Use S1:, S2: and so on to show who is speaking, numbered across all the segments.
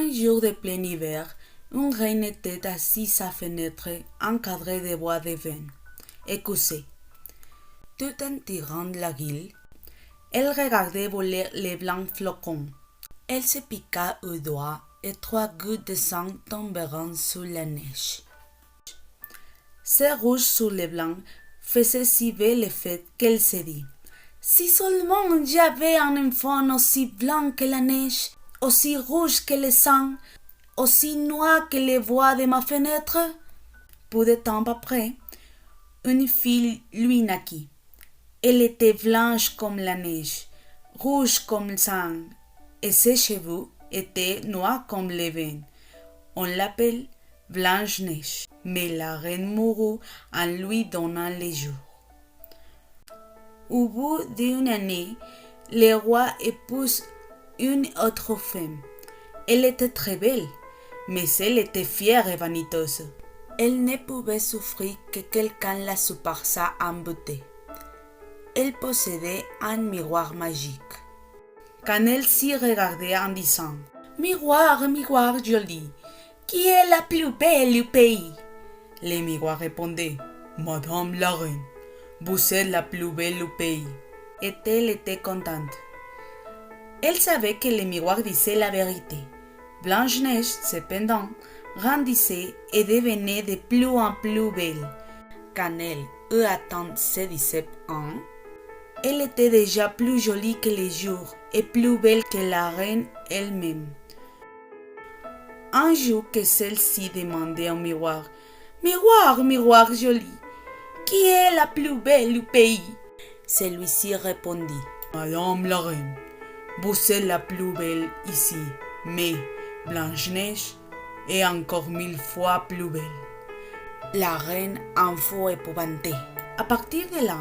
S1: Un jour de plein hiver, une reine était assise à sa fenêtre encadrée de bois de vin et coussée. Tout en tirant la guille, elle regardait voler les blancs flocons. Elle se piqua au doigt et 3 gouttes de sang tomberont sur la neige. Ce rouge sur le blanc faisait si bel effet qu'elle se dit: si seulement j'avais un enfant aussi blanc que la neige, aussi rouge que le sang, aussi noir que les bois de ma fenêtre. Peu de temps après, une fille lui naquit. Elle était blanche comme la neige, rouge comme le sang, et ses cheveux étaient noirs comme le vin. On l'appelle Blanche-Neige, mais la reine mourut en lui donnant les jours. Au bout d'une année, le roi épouse une autre femme. Elle était très belle, mais elle était fière et vaniteuse. Elle ne pouvait souffrir que quelqu'un la surpassât en beauté. Elle possédait un miroir magique. Quand elle s'y regardait en disant: miroir, miroir joli, qui est la plus belle du pays? Le miroir répondait: Madame la reine, vous êtes la plus belle du pays. Et elle était contente. Elle savait que le miroir disait la vérité. Blanche-Neige, cependant, grandissait et devenait de plus en plus belle. Quand elle eut atteint ses 17 ans, elle était déjà plus jolie que les jours et plus belle que la reine elle-même. Un jour que celle-ci demandait au miroir: miroir, miroir joli, qui est la plus belle du pays? Celui-ci répondit: Madame la reine, vous êtes la plus belle ici, mais Blanche-Neige est encore 1000 fois plus belle. La reine en fut épouvantée. À partir de là,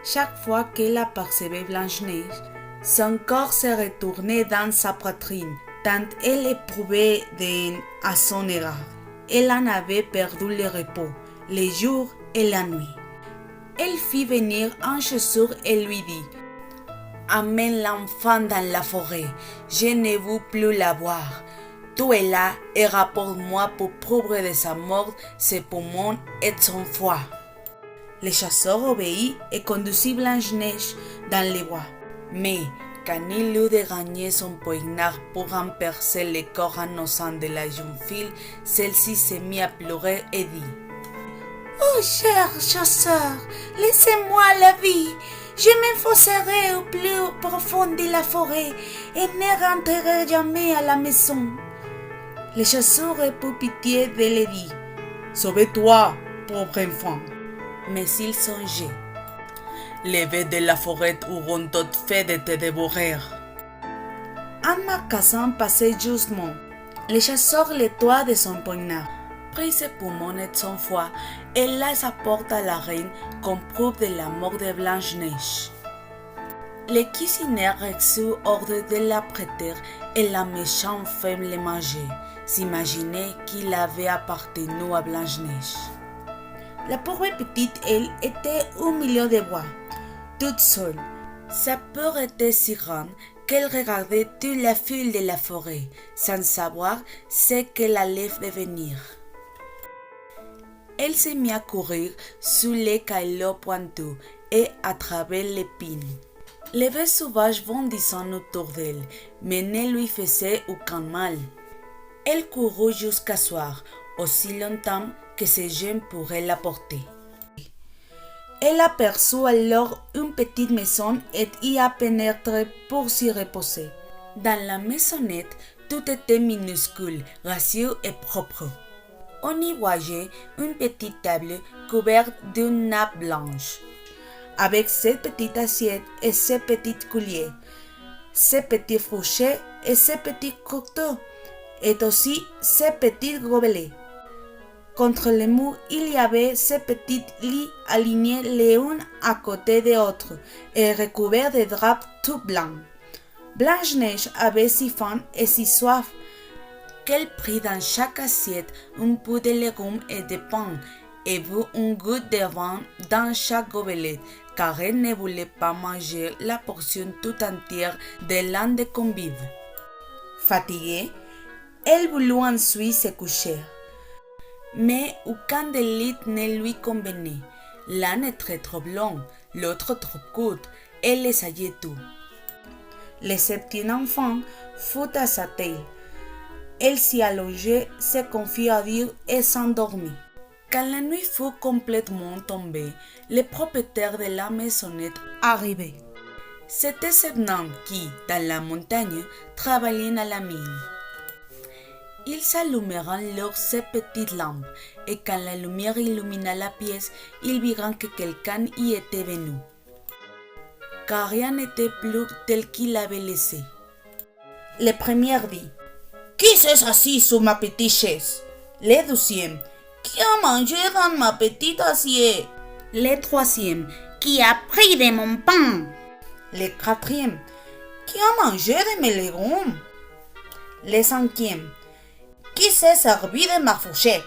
S1: chaque fois qu'elle apercevait Blanche-Neige, son corps se retournait dans sa poitrine, tant elle éprouvait de haine à son égard. Elle en avait perdu le repos, les jours et la nuit. Elle fit venir un chasseur et lui dit: amène l'enfant dans la forêt, je ne veux plus la voir. Tuez-la et rapporte-moi pour prouver de sa mort ses poumons et son foie. Le chasseur obéit et conduisit Blanche-Neige dans les bois. Mais quand il eut de gagner son poignard pour en percer le corps innocent de la jeune fille, celle-ci se mit à pleurer et dit: oh cher chasseur, laissez-moi la vie. Je m'enfoncerai au plus profond de la forêt et ne rentrerai jamais à la maison. Le chasseur eut pitié de lui dit: sauve-toi, pauvre enfant. Mais il songeait: les bêtes de la forêt auront toutes fait de te dévorer. Un marcassin passait justement. Le chasseur le toit de son poignard, prit ses poumons et son foie et les apporta à la reine comme preuve de la mort de Blanche-Neige. Le cuisinier reçut ordre de la prêter et la méchante femme le mangeait, s'imaginait qu'il avait appartenu à Blanche-Neige. La pauvre petite, elle, était au milieu des bois, toute seule. Sa peur était si grande qu'elle regardait toute la file de la forêt, sans savoir ce qu'elle allait devenir. Elle se mit à courir sous les cailloux pointus et à travers les pins. Les bêtes sauvages bondissant autour d'elle, mais ne lui faisaient aucun mal. Elle courut jusqu'à soir, aussi longtemps que ses jambes pourraient la porter. Elle aperçut alors une petite maison et y a pénétré pour s'y reposer. Dans la maisonnette, tout était minuscule, gracieux et propre. On y voyait une petite table couverte d'une nappe blanche, avec ses petites assiettes et ses petites cuillères, ses petits fourchettes et ses petits couteaux, et aussi ses petits gobelets. Contre le mur, il y avait ces petits lits alignés les uns à côté des autres et recouverts de draps tout blancs. Blanche-Neige avait si faim et si soif qu'elle prit dans chaque assiette un peu de légumes et de pain et but une goutte de vin dans chaque gobelet, car elle ne voulait pas manger la portion tout entière de l'un des convives. Fatiguée, Elle voulut ensuite se coucher. Mais aucun des lits ne lui convenait. L'un était trop long, l'autre trop court, elle essayait tout. Le septième enfant fut à sa taille. Elle s'y allongeait, se confia à Dieu et s'endormit. Quand la nuit fut complètement tombée, le propriétaire de la maisonnette arrivait. C'était Sebnan qui, dans la montagne, travaillait à la mine. Ils allumèrent leurs ces petites lampes, et quand la lumière illumina la pièce, ils virent que quelqu'un y était venu. Car rien n'était plus tel qu'il l'avait laissé. Le premier dit: Qui s'est assis sur ma petite chaise? Le deuxième: Qui a mangé dans ma petite assiette? Le troisième: Qui a pris de mon pain? Le quatrième: Qui a mangé de mes légumes? Le cinquième: Qui s'est servi de ma fourchette?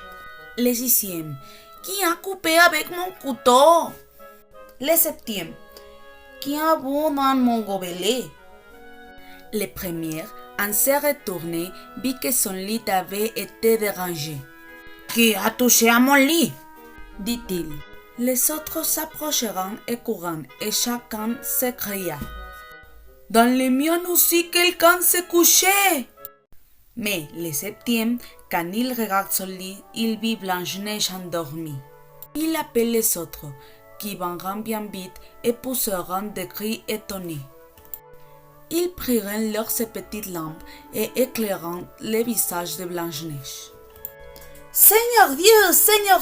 S1: Le sixième: Qui a coupé avec mon couteau? Le septième: Qui a bu dans mon gobelet? Le premier, en se retournant, vit que son lit avait été dérangé. Qui a touché à mon lit? Dit-il. Les autres s'approcheront et courant, et chacun s'écria: Dans le mien aussi quelqu'un s'est couché. Mais le septième, quand il regarde son lit, il vit Blanche-Neige endormie. Il appelle les autres, qui vinrent bien vite et poussèrent des cris étonnés. Ils prirent leurs petites lampes et éclairant le visage de Blanche-Neige. Seigneur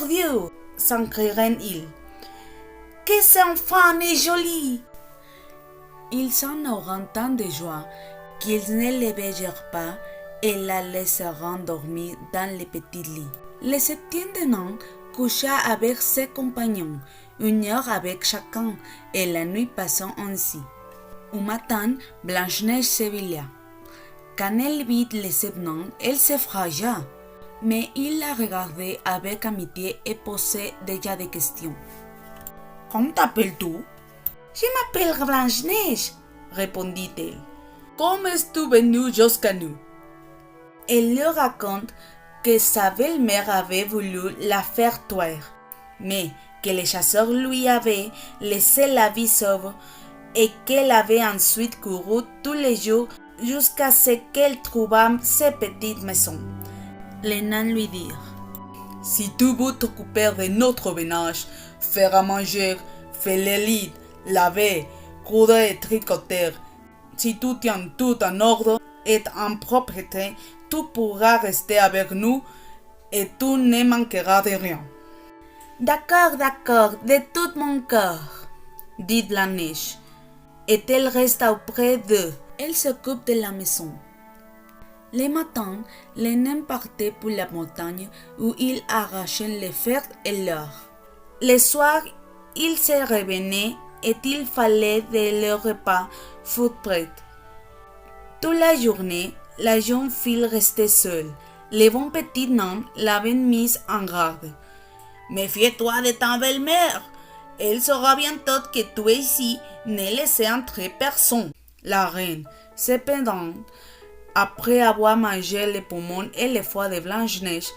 S1: Dieu, s'encrièrent-ils, que cet enfant est joli! Ils en auront tant de joie qu'ils ne l'éveillèrent pas et la laisseront dormir dans le petit lit. Le septième nain coucha avec ses compagnons, 1 heure avec chacun, et la nuit passant ainsi. Au matin, Blanche-Neige s'éveilla. Quand elle vit les 7 nains, elle s'effraya, mais il la regardait avec amitié et posait déjà des questions. Comment t'appelles-tu? Je m'appelle Blanche-Neige, répondit-elle. Comment es-tu venue jusqu'à nous? Elle leur raconte que sa belle-mère avait voulu la faire tuer, mais que les chasseurs lui avaient laissé la vie sauve et qu'elle avait ensuite couru tous les jours jusqu'à ce qu'elle trouvât ses petites maisons. Les nains lui dirent: Si tu veux t'occuper de notre ménage, faire à manger, faire les lits, laver, coudre et tricoter, si tu tiens tout en ordre et en propreté, tu pourras rester avec nous et tu ne manqueras de rien. D'accord, de tout mon cœur, dit Blanche-Neige, et elle resta auprès d'eux. Elle s'occupe de la maison. Le matin, les nains partaient pour la montagne où ils arrachaient les fers et l'or. Le soir, ils se revenaient et il fallait que leur repas fût prêt. Toute la journée, la jeune fille restait seule. Les bons petits nains l'avaient mise en garde. Méfie-toi de ta belle-mère. Elle saura bientôt que tu es ici, ne laissez entrer personne. La reine, cependant, après avoir mangé les poumons et les foies de Blanche-Neige,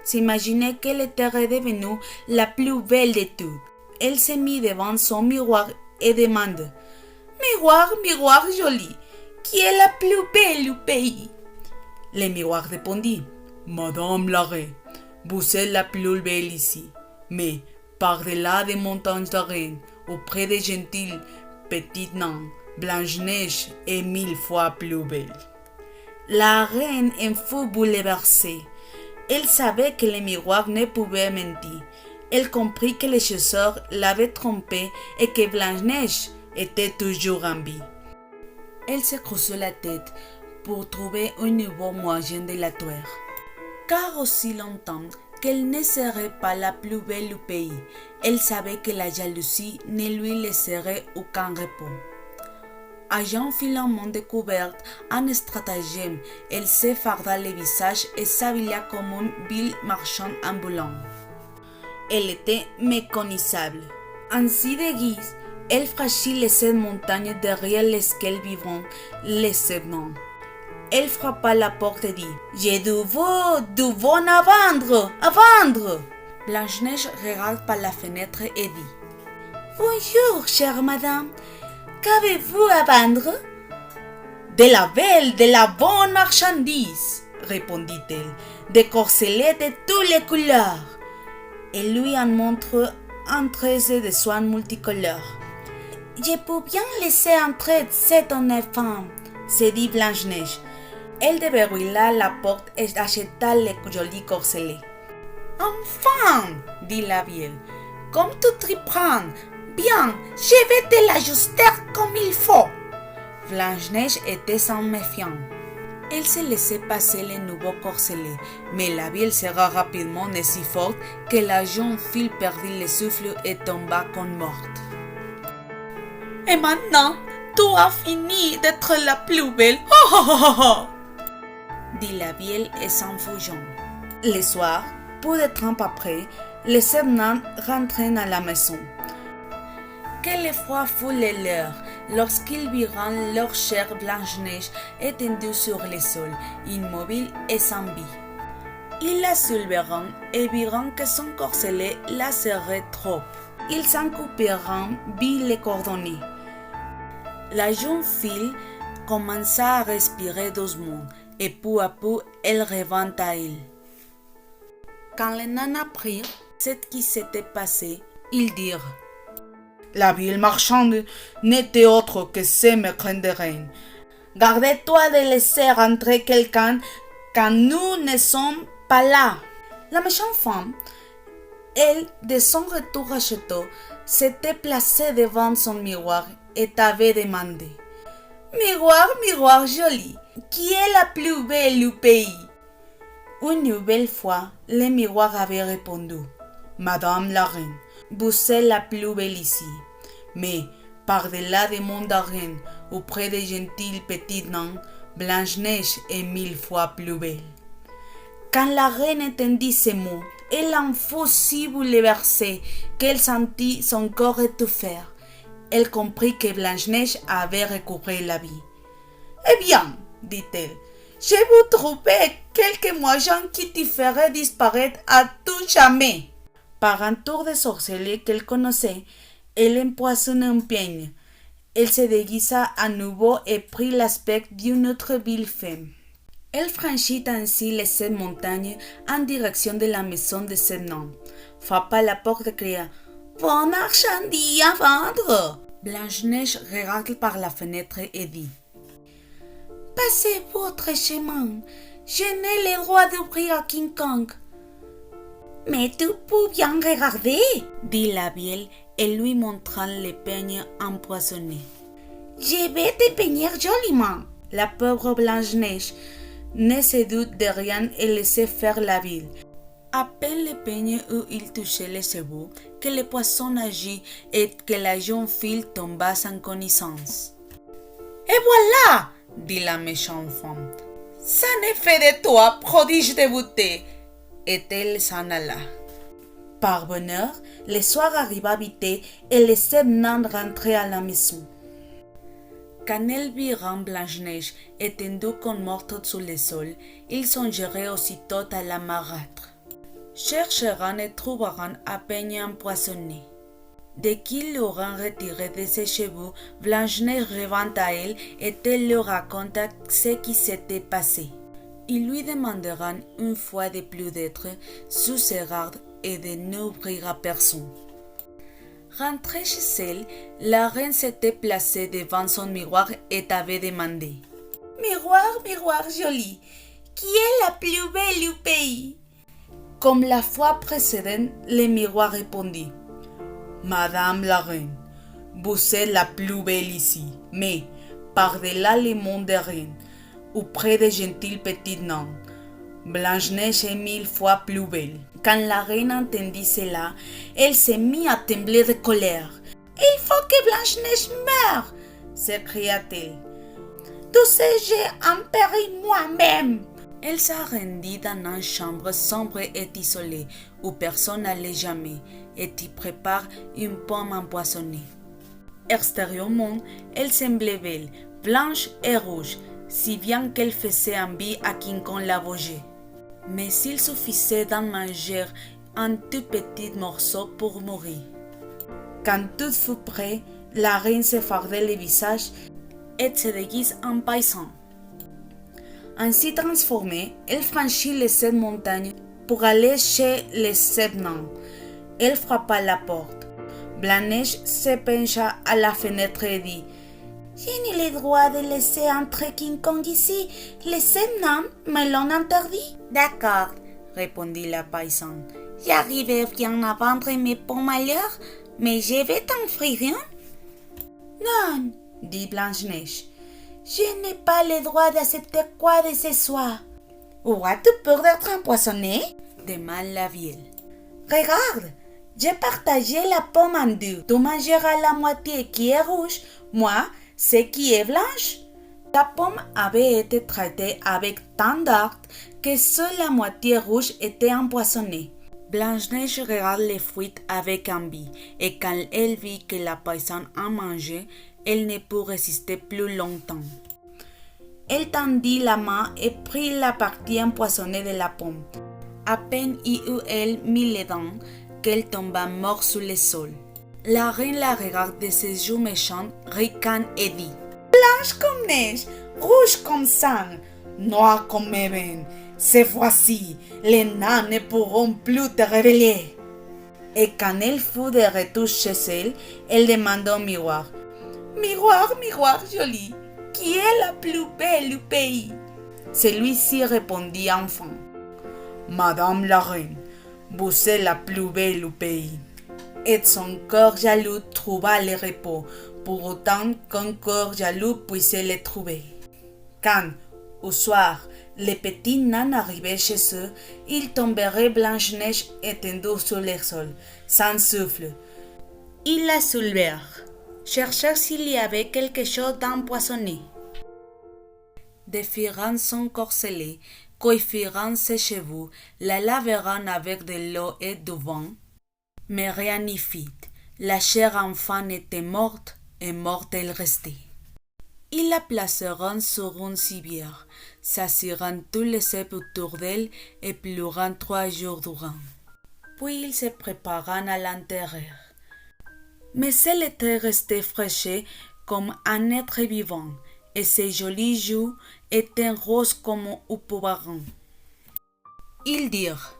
S1: s'imaginait qu'elle était redevenue la plus belle de toutes. Elle se mit devant son miroir et demanda: Miroir, miroir joli, qui est la plus belle du pays? Le miroir répondit: Madame la reine, vous êtes la plus belle ici, mais par-delà des montagnes d'arène, auprès des gentils petits nains, Blanche-Neige est 1000 fois plus belle. La reine en fut bouleversée. Elle savait que le miroir ne pouvait mentir. Elle comprit que les chasseurs l'avaient trompée et que Blanche-Neige était toujours en vie. Elle se creusait la tête pour trouver un nouveau moyen de la tuer. Car aussi longtemps qu'elle ne serait pas la plus belle du pays, elle savait que la jalousie ne lui laisserait aucun repos. Ayant finalement découvert un stratagème, elle s'effarda le visage et s'habilla comme un vil marchand ambulant. Elle était méconnaissable. Ainsi de guise, elle franchit les 7 montagnes derrière lesquelles vivront les 7 nains. Elle frappa la porte et dit « J'ai du veau à vendre, à vendre !» Blanche-Neige regarde par la fenêtre et dit « Bonjour, chère madame, qu'avez-vous à vendre ?»« de la bonne marchandise, répondit-elle, des corselets de toutes les couleurs. Elle lui en montre un tresse de soie multicolores. Je peux bien laisser entrer cette honnête femme, se dit Blanche-Neige. Elle déverrouilla la porte et acheta les jolis corselets. Enfin, dit la vieille, comme tu t'y prends, bien, je vais te l'ajuster comme il faut. Blanche-Neige était sans méfiance. Elle se laissait passer les nouveaux corselets, mais la vieille serra rapidement et si forte que la jeune fille perdit le souffle et tomba comme morte. Et maintenant, tu as fini d'être la plus belle, dit la vieille et s'enfuant. Le soir, peu de temps après, les 7 nains rentraient à la maison. Quel effroi fut le leur lorsqu'ils virent leur chère Blanche-Neige étendue sur le sol, immobile et sans vie. Ils la soulèveront et virent que son corselet la serrait trop. Ils s'en coupèrent les cordonnets. La jeune fille commença à respirer doucement et peu à peu elle revint à elle. Quand les nains apprirent ce qui s'était passé, ils dirent « La ville marchande n'était autre que ce mécréant de reine. Gardez-toi de laisser entrer quelqu'un quand nous ne sommes pas là. » La méchante femme, elle, de son retour au château, s'était placée devant son miroir et avait demandé « Miroir, miroir joli, qui est la plus belle du pays ?» Une nouvelle fois, le miroir avait répondu « Madame la reine, vous êtes la plus belle ici, mais par-delà des monts d'arène, auprès des gentils petits nains, Blanche-Neige est 1000 fois plus belle. » Quand la reine entendit ces mots, elle en fut si bouleversée qu'elle sentit son corps étouffer. Elle comprit que Blanche-Neige avait recouvré la vie. « Eh bien, dit-elle, je vous trouvais quelques moyens qui te feraient disparaître à tout jamais. » Par un tour de sorcellerie qu'elle connaissait, elle empoisonna un peigne. Elle se déguisa à nouveau et prit l'aspect d'une autre belle femme. Elle franchit ainsi les 7 montagnes en direction de la maison de 7 nains. Frappa la porte et cria « Bon marchandise à vendre !» Blanche-Neige regarde par la fenêtre et dit « Passez votre chemin, je n'ai le droit d'ouvrir à quiconque. »« Mais tu peux bien regarder, » dit la vieille et lui montrant les peignes empoisonnés. « Je vais te peigner joliment. » La pauvre Blanche-Neige ne se doute de rien et laissait faire la ville. À peine le peigne où il touchait les cheveux, que le poisson agit et que la jeune fille tomba sans connaissance. « Et voilà !» dit la méchante femme. « Ça ne fait de toi prodige de beauté !» Et elle s'en alla. Par bonheur, le soir arriva vite et les 7 nains rentraient à la maison. Quand elles virent Blanche-Neige étendue comme morte sur le sol, ils songèrent aussitôt à la marâtre. Chercheront et trouveront à peine empoisonné. Dès qu'ils l'auront retiré de ses cheveux, Blanche-Neige revint à elle et elle leur raconta ce qui s'était passé. Ils lui demanderont une fois de plus d'être sous ses gardes et de n'ouvrir à personne. Rentrée chez elle, la reine s'était placée devant son miroir et avait demandé « Miroir, miroir joli, qui est la plus belle du pays ?» Comme la fois précédente, le miroir répondit « Madame la reine, vous êtes la plus belle ici, mais par-delà les monts de reine, auprès des gentils petits nains, Blanche-Neige est 1000 fois plus belle. » Quand la reine entendit cela, elle se mit à trembler de colère. « Il faut que Blanche-Neige meure !» s'écria-t-elle. « Tout ce j'ai en péril moi-même !» Elle se rendit dans une chambre sombre et isolée où personne n'allait jamais et y prépare une pomme empoisonnée. Extérieurement, elle semblait belle, blanche et rouge, si bien qu'elle faisait envie à quiconque la voyait. Mais il suffisait d'en manger un tout petit morceau pour mourir. Quand tout fut prêt, la reine se fardait le visage et se déguise en paysan. Ainsi transformée, elle franchit les 7 montagnes pour aller chez les 7 nains. Elle frappa la porte. Blanche se pencha à la fenêtre et dit « Je n'ai le droit de laisser entrer quiconque ici. Les 7 nains me l'ont interdit. »« D'accord, » répondit la paysanne. « J'arrivais bien à vendre mes pommes ailleurs, mais je vais t'offrir une. »« Non, » dit Blanche-Neige. « Je n'ai pas le droit d'accepter quoi de ce soit. »« Auras-tu peur d'être empoisonné ?» demande la vieille. « Regarde, j'ai partagé la pomme en 2. Tu mangeras la moitié qui est rouge, moi, ce qui est blanche. » La pomme avait été traitée avec tant d'art que seule la moitié rouge était empoisonnée. Blanche-Neige regarde les fruits avec envie, et quand elle vit que la paysanne en mangeait, elle ne put résister plus longtemps. Elle tendit la main et prit la partie empoisonnée de la pomme. À peine y eut-elle mis les dents qu'elle tomba morte sur le sol. La reine la regarde de ses yeux méchants, ricane et dit « Blanche comme neige, rouge comme sang, noire comme ébène, cette fois-ci, les nains ne pourront plus te révéler. » Et quand elle fut de retour chez elle, elle demanda au miroir « Miroir, miroir joli, qui est la plus belle du pays ?» Celui-ci répondit enfin « Madame la reine, vous êtes la plus belle du pays. » Et son cœur jaloux trouva le repos, pour autant qu'un cœur jaloux puisse le trouver. Quand, au soir, les petits nains arrivaient chez eux, ils tomberaient Blanche-Neige étendue sur le sol, sans souffle. Ils la soulevèrent, cherchèrent s'il y avait quelque chose d'empoisonné. Défirant son corselet, coiffèrent ses cheveux, la lavèrent avec de l'eau et du vin, mais rien n'y fit. La chère enfant était morte, et morte elle restait. Ils la placèrent sur une civière, s'assirent tous les 7 autour d'elle et pleurant 3 jours durant. Puis ils se préparèrent à l'enterrer. Mais elle était restée fraîche comme un être vivant, et ses jolis joues étaient roses comme un poivron. Ils dirent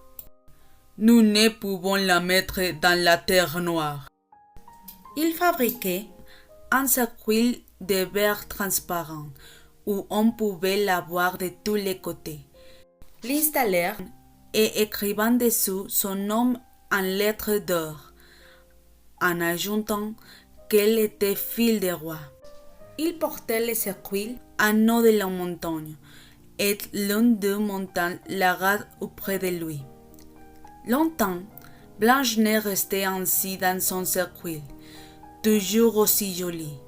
S1: « Nous ne pouvons la mettre dans la terre noire. » Ils fabriquaient un cercueil de verre transparent où on pouvait la voir de tous les côtés. L'installèrent et écrivant dessous son nom en lettres d'or, en ajoutant qu'elle était fille de roi. Ils portaient le cercueil en haut de la montagne, et l'un d'eux montant la garde auprès de lui. Longtemps, Blanche-Neige restait ainsi dans son cercueil, toujours aussi jolie.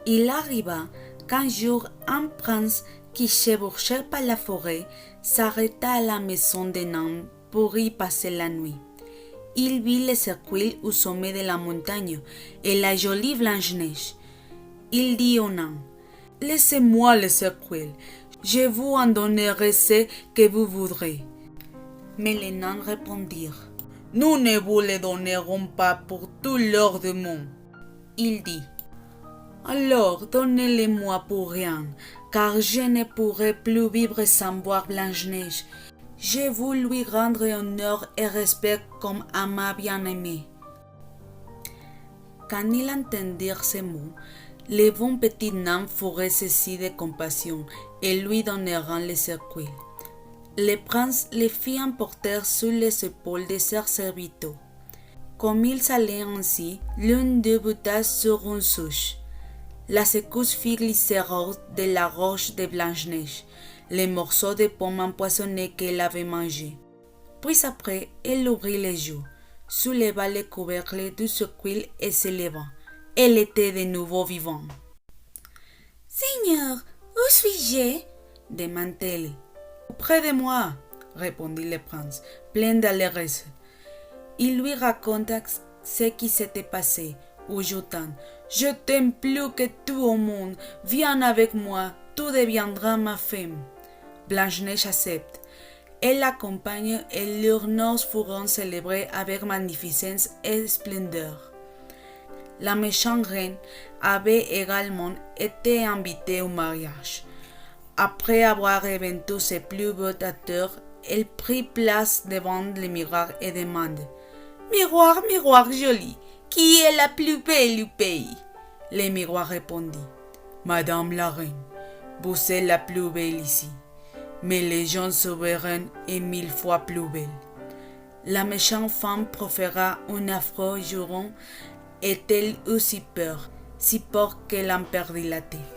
S1: Il arriva qu'un jour un prince qui chevauchait par la forêt s'arrêta à la maison des nains pour y passer la nuit. Il vit le cercueil au sommet de la montagne et la jolie Blanche-Neige. Il dit aux nains « Laissez-moi le cercueil, je vous en donnerai ce que vous voudrez. » Mais les nains répondirent « Nous ne vous le donnerons pas pour tout l'or du monde. » Il dit « Alors donnez-le-moi pour rien, car je ne pourrai plus vivre sans voir Blanche-Neige. Je veux lui rendre honneur et respect comme à ma bien-aimée. » Quand ils entendirent ces mots, les bons petits nains furent saisis de compassion et lui donnèrent le cercueil. Le prince les fit emporter sur les épaules de ses serviteurs. Comme ils allaient ainsi, l'un d'eux buta sur une souche. La secousse fit glisser hors de la roche de Blanche-Neige les morceaux de pommes empoisonnées qu'elle avait mangés. Puis après, elle ouvrit les yeux, souleva le couvercle du cercueil et se leva. Elle était de nouveau vivante. « Seigneur, où suis-je » demanda-t-elle. « Auprès de moi » répondit le prince, plein d'allégresse. Il lui raconta ce qui s'était passé, ajoutant « Je t'aime plus que tout au monde, viens avec moi tu deviendras ma femme. Blanche-Neige accepte. Elle l'accompagne et leurs noces feront célébrer avec magnificence et splendeur. La méchante reine avait également été invitée au mariage. Après avoir revendu ses plus beaux acteurs, elle prit place devant le miroir et demanda « Miroir, miroir joli, qui est la plus belle du pays ?» Le miroir répondit « Madame la reine, vous êtes la plus belle ici, mais les gens souverains est 1000 fois plus belle. » La méchante femme proféra un affreux juron et elle eut si peur qu'elle en perdit la tête.